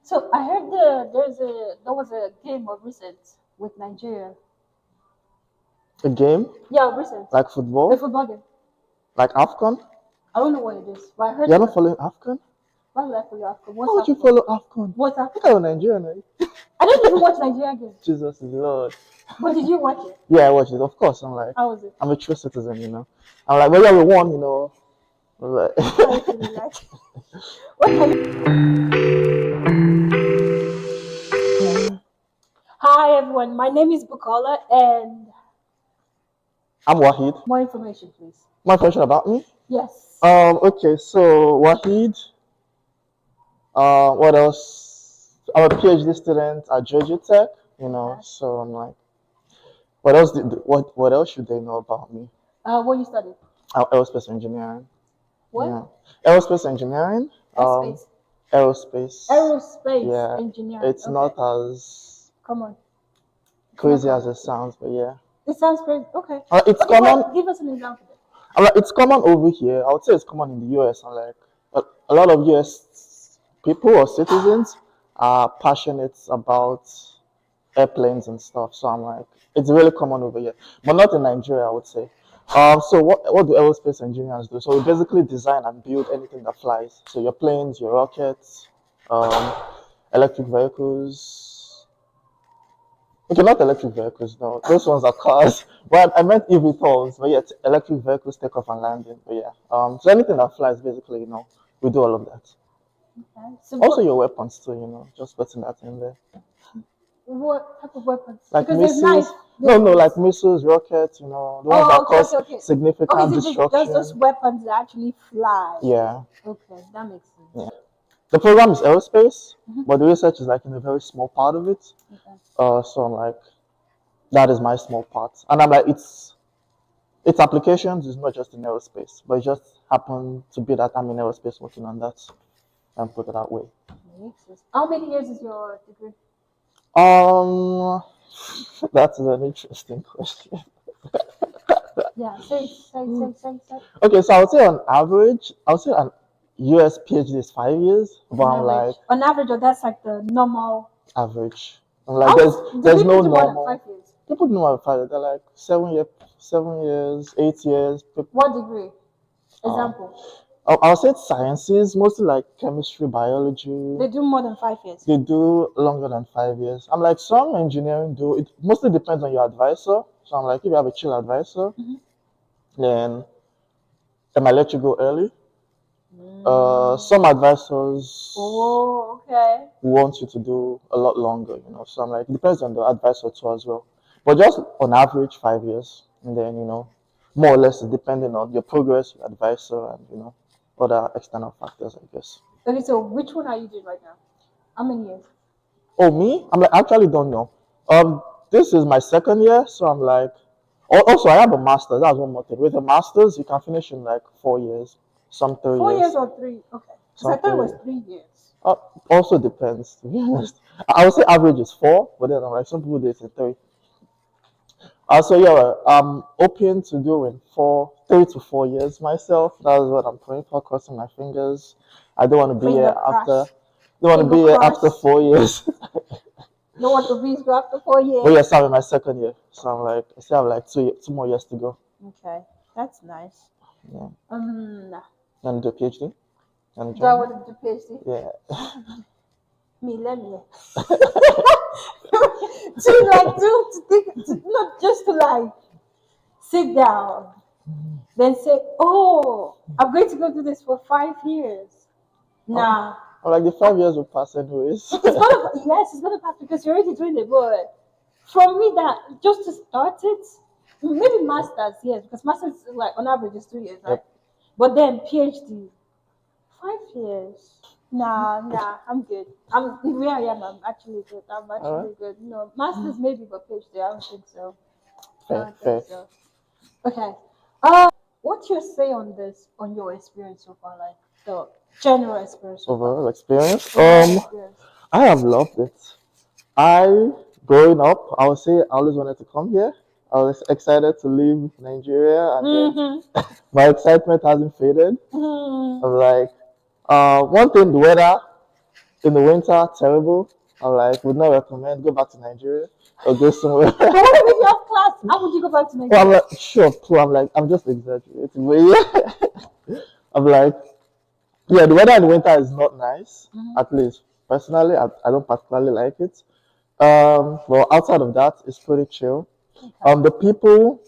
So I heard there was a game of recent with Nigeria. A game Yeah, recent. like A football, football game. like Afcon. I don't know what it is, but I heard You're it not was. following Afcon? Why would I follow Afcon? Why What's would you Afcon? follow Afcon? What's Look at Afcon? your Nigerian. I don't even watch Nigeria games. Jesus is Lord. But did you watch it? Yeah, I watch it. Of course, I'm like, How was it? I'm a true citizen. I'm like, well, yeah, we won. I'm like, How are you feeling like? What can you? Hi everyone, my name is Bukola, and I'm Waheed. more information, please. My question about me. Yes. Okay, so Waheed. What else? I'm a PhD student at Georgia Tech. Okay. So I'm like, what else? What else should they know about me? What you studied? Aerospace engineering. What? Yeah, aerospace engineering. Space. Aerospace. Aerospace Yeah, engineering. it's Okay. not as Come on. crazy No as problem. it sounds, but yeah. It sounds crazy. Okay. It's Okay, common. well, give us an example. I'm like, it's common over here. I would say it's common in the US. I'm like, a lot of US people or citizens are passionate about airplanes and stuff. So I'm like, it's really common over here, but not in Nigeria, I would say. So what do aerospace engineers do? So we basically design and build anything that flies. So your planes, your rockets, um, electric vehicles. Okay, not electric vehicles, no. Those ones are cars. Well, I meant eVTOLs, but yeah, electric vehicles take off and landing. But yeah, so anything that flies, basically, we do all of that. Okay. So Also, your weapons too, just putting that in there. what type of weapons? Like Because there's missiles. knife. No, no, like missiles, rockets, the ones that Oh, okay, cause okay, okay. Okay, significant so does those destruction. weapons actually fly? Yeah, Okay, that makes sense. yeah. The program is aerospace, Mhm. but the research is like in a very small part of it. Okay. So I'm like, that is my small part, and I'm like, its applications is not just in aerospace, but it just happened to be that I'm in aerospace working on that, and put it that way. Makes sense. How many years is your degree? Um, that's an interesting question. Yeah, say. Okay, so I would say on average, I would say an US PhD is 5 years, but I'm like On average, or that's like the normal. average. I'm like there's Do no people do more than normal. 5 years? People do more than 5 years. They're like 7 years, 8 years. What degree? Um, Example. I'll say it's sciences, mostly like chemistry, biology. They do more than 5 years. They do longer than 5 years. I'm like some engineering do. It mostly depends on your advisor. So I'm like, if you have a chill advisor, Mhm. then they might let you go early. Mm. Some advisors Oh, okay. want you to do a lot longer. So I'm like, it depends on the advisor too as well. But just on average, 5 years. And then, more or less depending on your progress, your advisor, and, other external factors, I guess. Okay, so which one are you doing right now? How many years? Oh, me? I'm like, I actually don't know. This is my second year, so I'm like, also I have a master's. That's one more thing. With a master's, you can finish in like 4 years, some 3 4 years, years or 3? Okay. Because I some thought it 3 was years. 3 years. Also depends, to be honest. I would say average is 4, but then I'm like, some people do it in 3. So yeah, I'm open to doing 3 to 4 years myself. That's what I'm praying for, crossing my fingers. I don't want to be here Finger after. cross. Don't want to be Finger here after cross. 4 years. Don't want to be go after 4 But years. yes, I'm in my second year, so I'm like, I still have like two more years to go. Okay, that's nice. Yeah. Um, And do a PhD. And do I want to do PhD? Yeah. Let me. to like to think, not just to like sit down, then say, "Oh, I'm going to go do this for 5 years." Nah, Well, like the 5 years will pass anyways. it's gonna pass because you're already doing it. But from me, that just to start it, maybe masters, yes, because masters like on average is 2 years, right? Yep. But then PhD, 5 years. Nah, I'm good. I'm where I am. I'm actually good. I'm actually good. No, masters maybe, but PhD, I don't think so. I Fair, don't fair. think so. Okay. What's your say on this? On your experience so far, like the general experience so far? Overall experience. Overall experience. I have loved it. Growing up, I would say I always wanted to come here. I was excited to leave Nigeria, and then my excitement hasn't faded. Mhm. I'm like, one thing, the weather in the winter, terrible. I'm like, would not recommend. Go back to Nigeria or go somewhere. But what if you have class? How would you go back to Well, I'm Nigeria? like, sure, cool. I'm like, I'm just exaggerating, but yeah. I'm like, yeah, the weather in the winter is not nice. Mm-hmm. At least personally, I don't particularly like it. Well, outside of that, it's pretty chill. Okay. The people,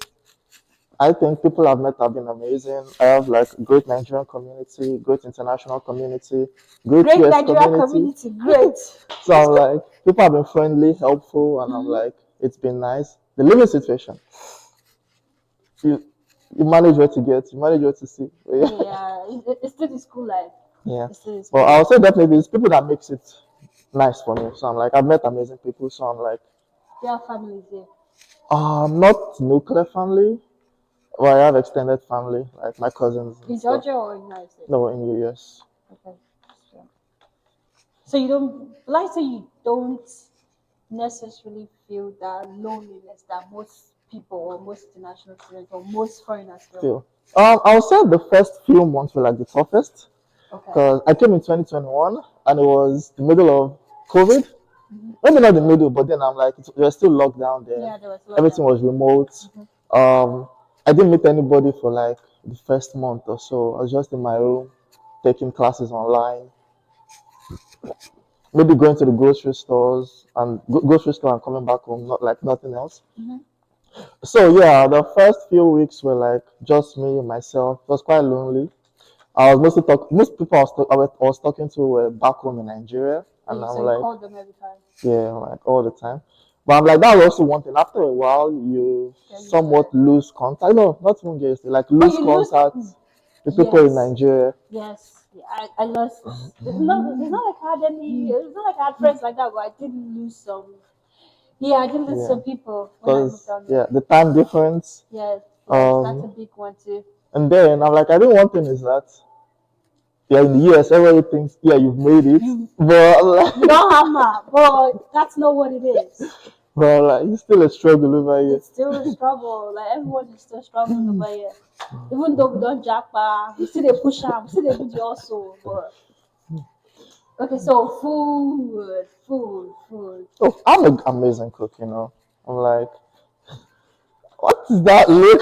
I think people I've met have been amazing. I have like great Nigerian community, great international community, great Great US Nigeria community. community. Great. So I'm like, people have been friendly, helpful, and I'm Mm-hmm. like, it's been nice. The living situation, you you manage what you get, you manage what you see. But yeah, Yeah, it's still the school life. yeah. It's still the But school I'll life. say definitely it's people that makes it nice for me. So I'm like, I've met amazing people. So I'm like, Your family is here. not nuclear family, but I have extended family, like my cousins and In stuff. Georgia or in United States? No, in the US. Okay. So, so you don't, like say you don't necessarily feel that loneliness that most people or most international students or most foreigners feel. Feel. I'll say the first few months were like the toughest Okay. because I came in 2021 and it was the middle of COVID. Mm-hmm. Maybe not the middle, but then I'm like, there was still lockdown then. Yeah, there was Everything lockdown. was remote. Mm-hmm. I didn't meet anybody for like the first month or so. I was just in my room, taking classes online, maybe going to the grocery stores and grocery store and coming back home, not like nothing else. Mm-hmm. So yeah, the first few weeks were like just me and myself. It was quite lonely. I was mostly most people I was talking to were back home in Nigeria, and I'm So you like, called them every time. yeah, like all the time. But I'm like, that was also one thing. After a while, you Get used to somewhat it. lose contact. No, not even get used to it, like But lose you lose. contact with people in Yes. Nigeria. Yes. Yeah, I lost. It's not like I had any. It's not like I had friends like that, but I did lose some. Yeah, I did lose Yeah, some people when I moved because down here. yeah, the time difference. Yes, yes, that's a Um, big one too. and then I'm like, I think one thing is that yeah, in the US, everybody thinks yeah, you've made it, You but you don't hammer, but that's not what it is. it's still a struggle over here. It's still a struggle. Like everyone is still struggling over here. Even though we don't jackpot, we still they push out, we still they do the also. But okay, so food. Oh, I'm an amazing cook, you know. I'm like, what is that look?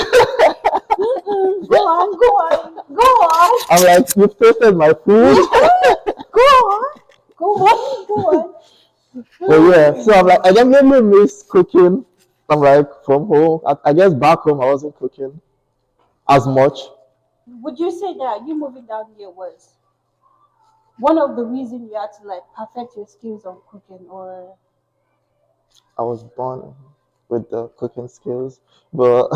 Mm-mm, go on. I'm like, you've tasted my food. Go on. But yeah, so I'm like, I definitely miss cooking. I'm like, from home. I guess back home I wasn't cooking as much. Would you say that you moving down here was one of the reasons you had to like perfect your skills on cooking, or I was born with the cooking skills, but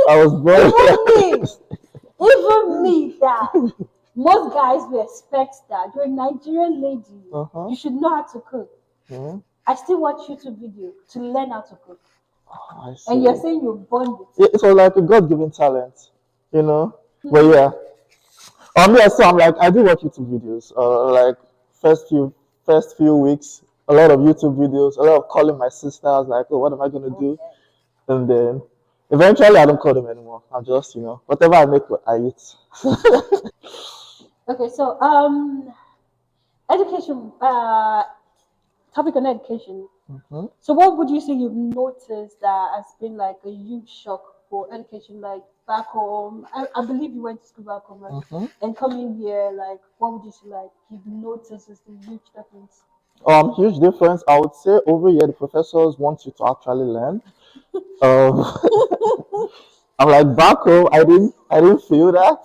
I was even born. me, even me, that most guys will expect that you're a Nigerian lady, Uh-huh. you should know how to cook. Mhm. I still watch YouTube video to learn how to cook, I and you're see. saying you're born with Yeah, it. it was like a God-given talent, you know. But Hmm. yeah, yeah. So I'm like, I do watch YouTube videos. Like first few weeks, a lot of YouTube videos, a lot of calling my sisters, like, oh, what am I gonna do? Okay. And then eventually, I don't call them anymore. I'm just, whatever I make, I eat. Okay. So education. Topic on education. Mhm. So what would you say you've noticed that has been like a huge shock for education, like back home? I believe you went to school back home, right? Mhm. And coming here, like what would you say like you've noticed is the huge difference? Huge difference. I would say over here, the professors want you to actually learn. Um, I'm like back home, I didn't feel that,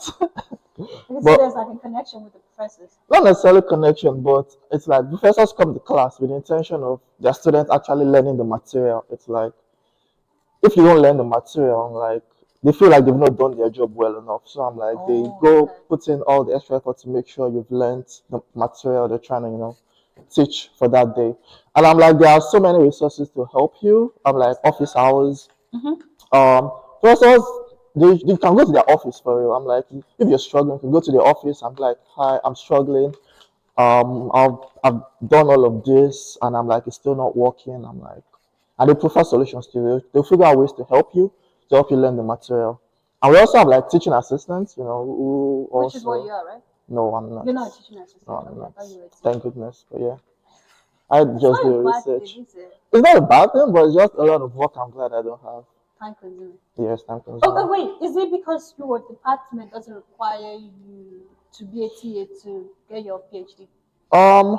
You say but there's like a connection with the professors. not necessarily connection, but it's like professors come to class with the intention of their students actually learning the material. It's like if you don't learn the material, like they feel like they've not done their job well enough. So I'm like they Oh, go okay. put in all the extra effort to make sure you've learned the material they're trying to, teach for that day. And I'm like, there are so many resources to help you. I'm like Yes, there office are. hours. Mm-hmm. Professors, they can go to their office for you. I'm like, if you're struggling, you can go to the office. I'm like, hi, I'm struggling. I've done all of this, and I'm like, it's still not working. I'm like, and they prefer solutions to you. They'll figure out ways to help you learn the material. And we also have like teaching assistants, who Which is what also, you are, right? No, I'm not. You're not a teaching assistant. No, I'm Okay, I not. thought you were a teacher. Thank goodness. But yeah, I It's just not do a bad research. thing, is it? It's not a bad thing, but it's just a lot of work I'm glad I don't have. Time consuming. Yes, time Okay, consuming. wait. Is it because your department doesn't require you to be a TA to get your PhD? Um,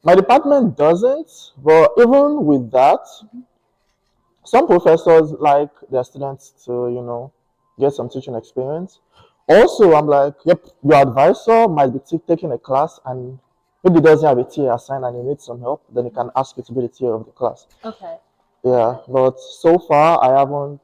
my department doesn't, but even with that, some professors like their students to, get some teaching experience. Also, I'm like, yep, your advisor might be taking a class and maybe doesn't have a TA assigned and you need some help, then you can ask you to be the TA of the class. Okay. Yeah, but so far I haven't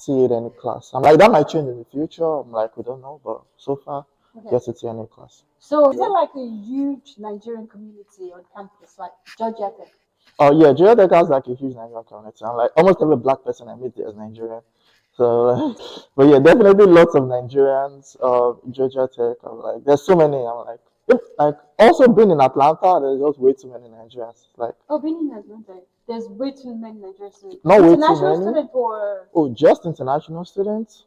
TA'd any class. I'm like, that might change in the future. I'm like, we don't know, but so far, Okay. yes, it's any class. So is there like a huge Nigerian community on campus, like Georgia Tech? Oh yeah, Georgia has like a huge Nigerian community. I'm like almost every black person I meet there is Nigerian. So, but yeah, definitely lots of Nigerians. Georgia Tech. I'm like, there's so many. I'm like, like also being in Atlanta, there's just way too many Nigerians. Like, Oh, being in Atlanta, there's way too many Nigerian students. not way too International many. students or Oh, just international students.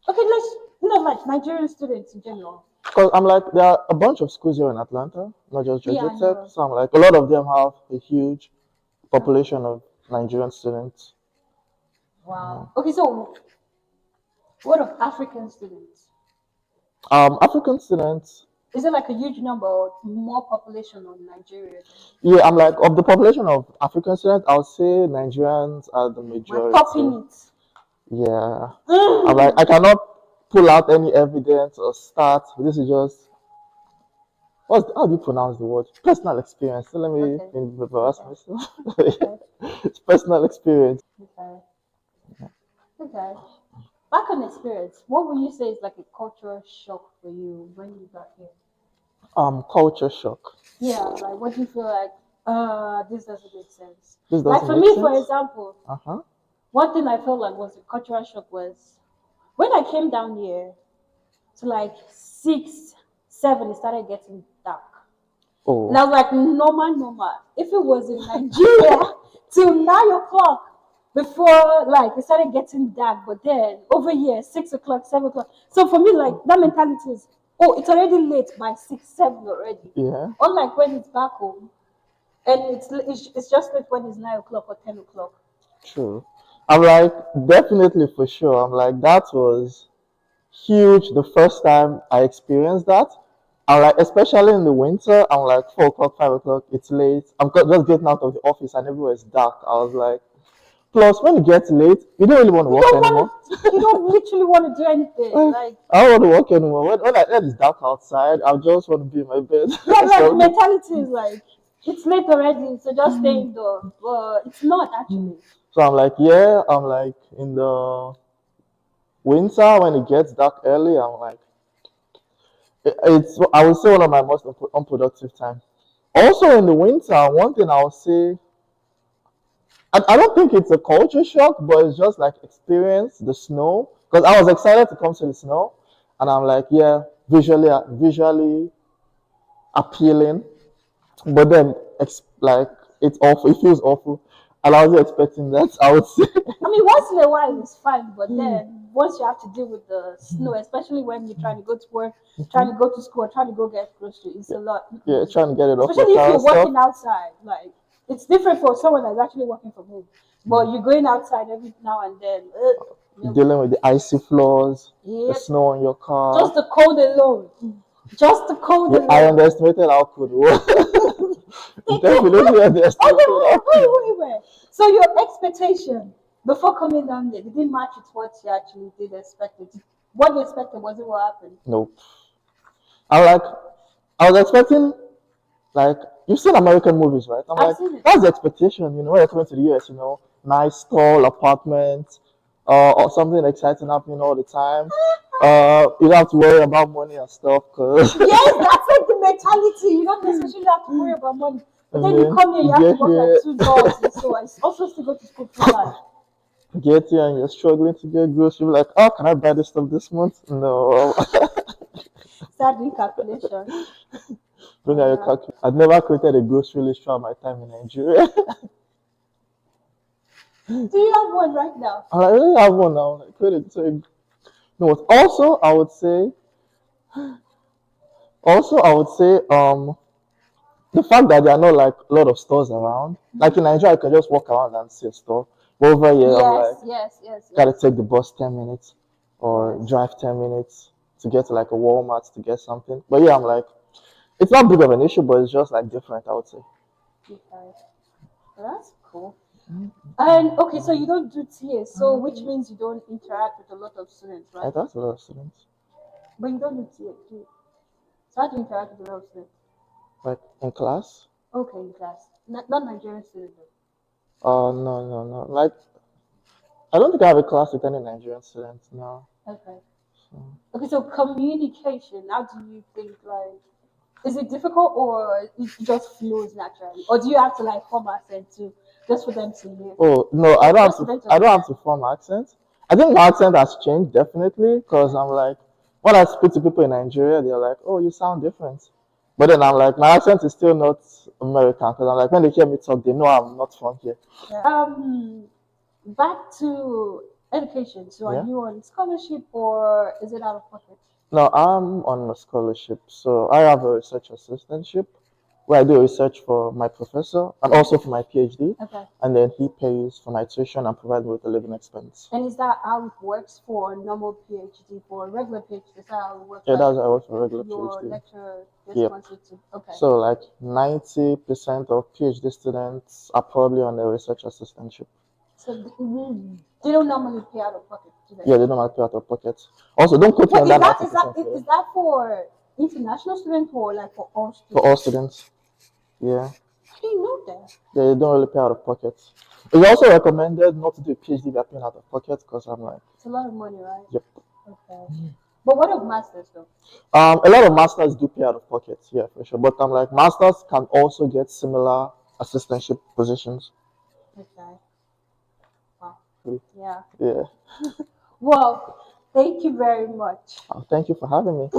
okay, let's like Nigerian students in general. Because I'm like, there are a bunch of schools here in Atlanta, not just Yeah, Georgia I Tech. know. So I'm like, a lot of them have a huge population of Nigerian students. Wow. Okay, so what of African students? African students. Is it like a huge number or more population of Nigeria? Yeah, I'm like, of the population of African students, I'll say Nigerians are the We're majority. topping it. Yeah. I'm like, I cannot pull out any evidence or stats. This is just, how do you pronounce the word? Personal experience. So let me Okay. embarrass myself. Okay. It's personal experience. Okay. Okay. Back on experience, what would you say is like a cultural shock for you when you got here? Culture shock. Yeah, like what do you feel like? This doesn't make sense. This Like doesn't for make me, for sense. example, Uh-huh. one thing I felt like was a cultural shock was when I came down here to like 6, 7, it started getting dark. And I Oh, was like, normal. If it was in Nigeria till 9 o'clock before like it started getting dark, but then over here 6 o'clock, 7 o'clock. So for me, like that mentality is, oh, it's already late by 6, 7 already. yeah, Unlike when it's back home and it's just late when it's 9 o'clock or 10 o'clock. true. I'm like, definitely for sure. I'm like, that was huge the first time I experienced that. I'm like, especially in the winter, I'm like 4 o'clock, 5 o'clock, it's late. Just getting out of the office and everywhere is dark. I was like, plus when it gets late, you don't really want to You work don't anymore. want to. You don't literally want to do anything. Like I don't want to work anymore. When it's dark outside, I just want to be in my bed. yeah, like the So, mentality is like it's late already, so just stay indoor. But it's not actually. so I'm like, yeah, I'm like in the winter when it gets dark early, I'm like, it's I would say one of my most unproductive times. Also in the winter, one thing I'll say, I don't think it's a culture shock, but it's just like experience the snow because I was excited to come to the snow, and I'm like, yeah, visually appealing, but then like it's awful. It feels awful, and I wasn't expecting that. I would say, I mean, once in a while it's fine, but then once you have to deal with the snow, especially when you're trying to go to work, trying to go to school, trying to go get groceries, it's a lot. yeah, trying to get it off your Especially if car you're and stuff. working outside, like it's different for someone that's actually working from home. But you're going outside every now and then. Dealing with the icy floors, the Yep. snow on your car. Just the cold alone. Just the cold Yeah, alone. I underestimated how cold it was. Definitely underestimated how cold. Wait. So your expectation before coming down there didn't match with what you actually did expected. What you expected wasn't what happened. Nope. I like, I was expecting like you've seen American movies, right? I'm I've like, seen it. that's the expectation, when you're coming to the US, nice tall apartment, or something exciting happening all the time. You don't have to worry about money and stuff, cause Yes, that's like the mentality. You don't necessarily have to worry about money. But then you then come here, you you have to get work here, like 2 jobs and so on. Also to go to school full time. get here, and you're struggling to get groceries. You're like, oh, can I buy this stuff this month? No. Start doing calculation. Bring out your calculator. I've never created a grocery list throughout my time in Nigeria. Do you have one right now? I really have one now. Like, created. So, you know what? Also, I would say Also, I would say the fact that there are not like a lot of stores around. Like in Nigeria, I can just walk around and see a store. But over here, I'm Yes, like, yes, yes, gotta yes, take the bus 10 minutes or yes. drive 10 minutes to get to like a Walmart to get something. But yeah, I'm like, it's not big of an issue, but it's just like different, I would say. Okay, that's cool. And okay, so you don't do TS, so which means you don't interact with a lot of students, I right? thought a lot of students. But you don't do TS, do you? So how do you interact with a lot of students? Like in class? Okay, in class, not Nigerian students. No, no, no. Like, I don't think I have a class with any Nigerian students now. Okay. So, Okay, so communication. How do you think like is it difficult or it just flows naturally, or do you have to like form accent too, just for them to hear, oh no, I just, don't have just for to. them to I don't have understand? to form accent. I think my accent has changed definitely because I'm like, when I speak to people in Nigeria, they're like, "Oh, you sound different," but then I'm like, my accent is still not American because I'm like, when they hear me talk, they know I'm not from here. Yeah. Back to education. So are Yeah. you on scholarship or is it out of pocket? No, I'm on a scholarship, so I have a research assistantship where I do research for my professor and also for my PhD, Okay. and then he pays for my tuition and provides me with a living expense. And is that how it works for a normal PhD? For a regular PhD, is that how it works? Yeah, Like that's how I work for a regular your PhD. lecturer gets Yep. sponsored to. Okay. So like 90% of PhD students are probably on a research assistantship. So they don't normally pay out of pocket, do they? Yeah, they don't have to pay out of pocket. Also, don't quote me But on is that that is that 90% here. is that for international students or like for all For all students? students, yeah. I didn't know that. Yeah, they don't really pay out of pocket. It's also recommended not to do a PhD by paying out of pocket because I'm like, It's a lot of money, right? yep. Okay. But what of masters though? A lot of masters do pay out of pocket, yeah, for sure. But I'm like, masters can also get similar assistantship positions. Okay. Wow. Mm. Yeah. Yeah. Well, thank you very much. Thank you for having me.